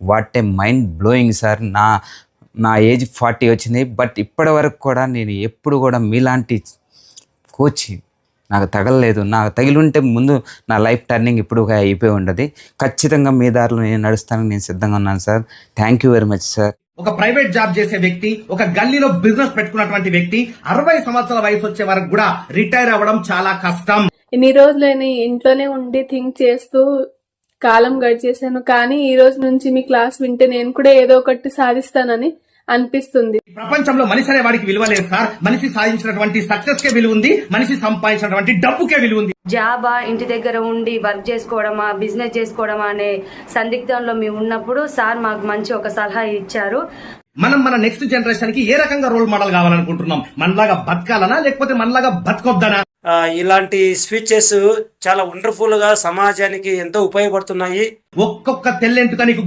What a mind blowing sir. నా age 40 వచ్చింది, but ఇప్పటి వరకు కూడా నేను ఎప్పుడు కూడా మీలాంటి కోచ్ నాకు తగలలేదు. నాకు తగిలింటే ముందు నా లైఫ్ టర్నింగ్ ఇప్పుడు అయిపోయి ఉండదు. ఖచ్చితంగా మీ దారిలో నేను నడుస్తానని నేను సిద్ధంగా ఉన్నాను sir. Thank you very much sir. ఒక ప్రైవేట్ జాబ్ చేసే వ్యక్తి, ఒక గల్లీలో బిజినెస్ పెట్టుకున్నటువంటి వ్యక్తి 60 సంవత్సరాల వయసు వచ్చే వరకు కూడా రిటైర్ అవ్వడం చాలా కష్టం. ఇన్ని రోజులని ఇంట్లోనే ఉండి థింక్ చేస్తూ కాలం గడిచేశాను, కానీ ఈ రోజు నుంచి మీ క్లాస్ వింటే నేను కూడా ఏదో ఒకటి సాధిస్తానని అనిపిస్తుంది. ప్రపంచంలో మనిషి అనే వాడికి విలువ లేదు సార్. మనిషి సాధించినటువంటి సక్సెస్ కే విలువ ఉంది, మనిషి సంపాదించినటువంటి డబ్బుకే విలువ ఉంది. జాబా, ఇంటి దగ్గర ఉండి వర్క్ చేసుకోవడమా, బిజినెస్ చేసుకోవడమా అనే సందిగ్ధంలో మేము ఉన్నప్పుడు సార్ మాకు మంచి ఒక సలహా ఇచ్చారు. మనం మన నెక్స్ట్ జనరేషన్ కి ఏ రకంగా రోల్ మోడల్ కావాలనుకుంటున్నాం? మనలాగా బతకాలనా లేకపోతే మనలాగా బతకొద్దనా? ఇలాంటి స్పీచెస్ చాలా వండర్ఫుల్ గా సమాజానికి ఎంతో ఉపయోగపడుతున్నాయి. ఒక్కొక్క తెల్లెంటుక నీకు